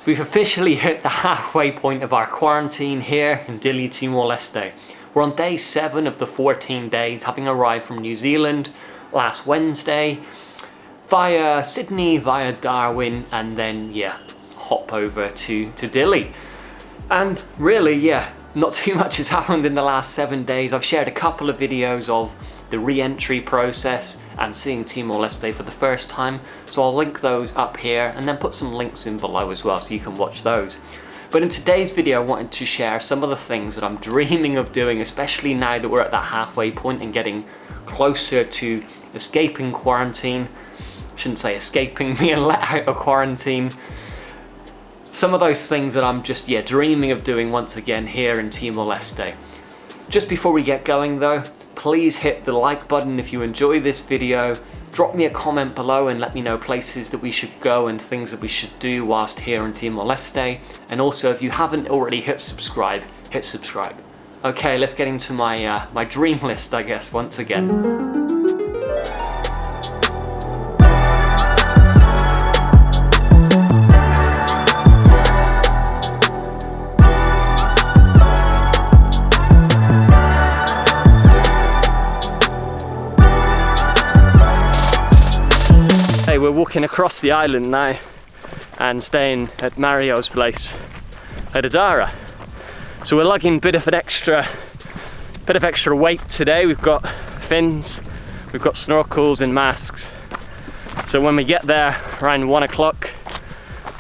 So we've officially hit the halfway point of our quarantine here in Dili, Timor Leste. We're on day 7 of the 14 days, having arrived from New Zealand last Wednesday via Sydney, via Darwin, and then hop over to Dili. And really, not too much has happened in the last 7 days. I've shared a couple of videos of the re-entry process and seeing Timor Leste for the first time, so I'll link those up here and then put some links in below as well so you can watch those. But in today's video I wanted to share some of the things that I'm dreaming of doing, especially now that we're at that halfway point and getting closer to escaping quarantine. I shouldn't say escaping, being let out of quarantine. Some of those things that I'm just dreaming of doing once again here in Timor Leste. Just before we get going though, please hit the like button if you enjoy this video. Drop me a comment below and let me know places that we should go and things that we should do whilst here in Timor Leste. And also, if you haven't already hit subscribe, hit subscribe. Okay, let's get into my my dream list, I guess, once again. We're walking across the island now and staying at Mario's place at Adara. So we're lugging a bit of extra weight today. We've got fins, we've got snorkels and masks. So when we get there around 1 o'clock,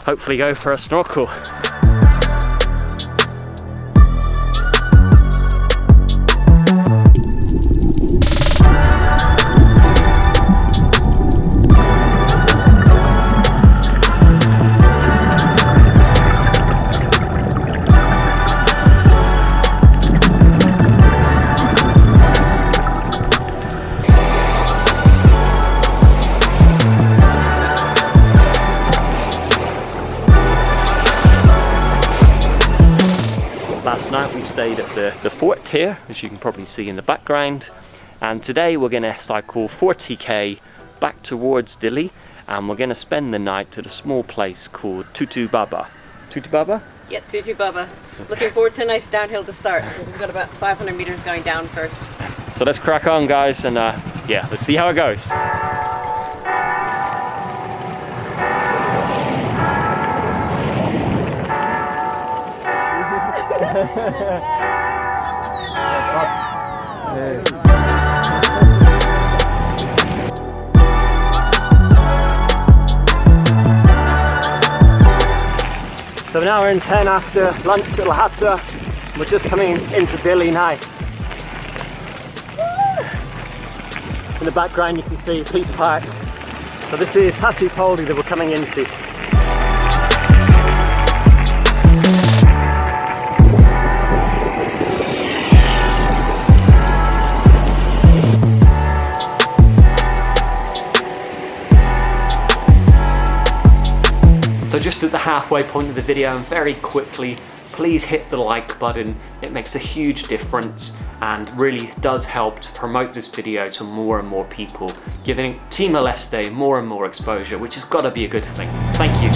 hopefully go for a snorkel. Last night we stayed at the fort here, as you can probably see in the background, and today we're going to cycle 40k back towards Dili, and we're going to spend the night at a small place called Tutu Baba. Tutu Baba? Yeah, Tutu Baba. Looking forward to a nice downhill to start. We've got about 500 meters going down first. So let's crack on, guys, and let's see how it goes. So now we're in 10 after lunch at Lahata. We're just coming into Dili now. In the background you can see Peace Park. So this is Tassi Toldi that we're coming into. So just at the halfway point of the video, and very quickly, please hit the like button. It makes a huge difference and really does help to promote this video to more and more people, giving Timor Leste more and more exposure, which has got to be a good thing. Thank you.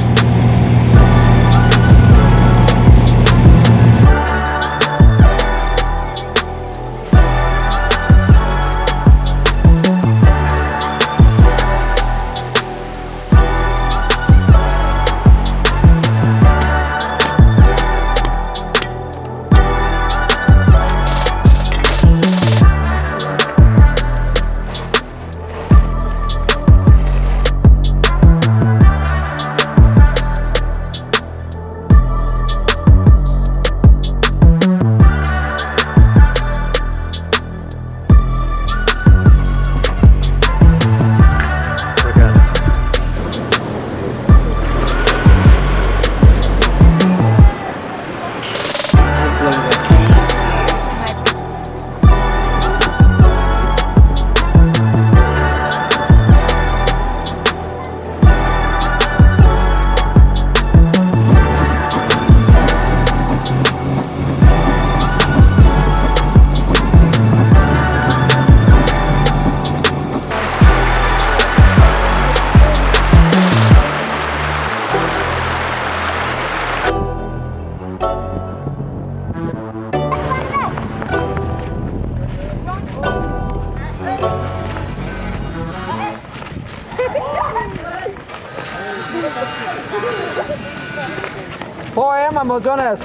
4 em Amazonas.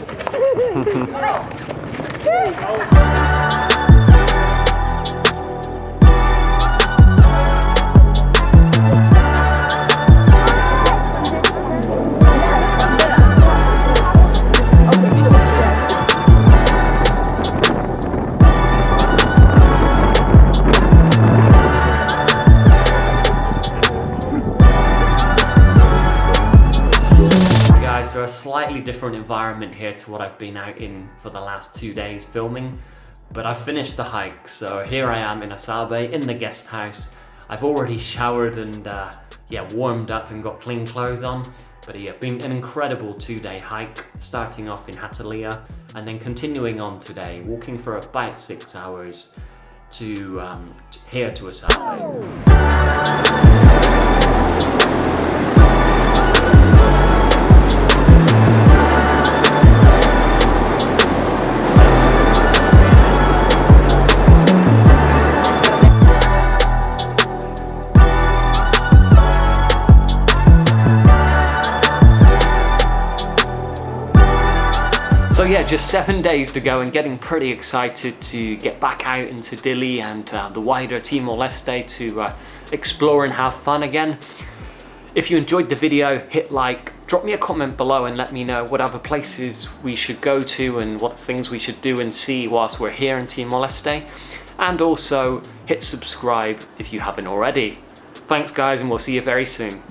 So a slightly different environment here to what I've been out in for the last 2 days filming, but I've finished the hike. So here I am in Asabe in the guest house. I've already showered and warmed up and got clean clothes on. But yeah, been an incredible 2-day hike, starting off in Hatalia and then continuing on today, walking for about 6 hours to here to Asabe. So yeah, just 7 days to go and getting pretty excited to get back out into Dili and the wider Timor Leste to explore and have fun again. If you enjoyed the video, hit like, drop me a comment below and let me know what other places we should go to and what things we should do and see whilst we're here in Timor Leste. And also hit subscribe if you haven't already. Thanks guys, and we'll see you very soon.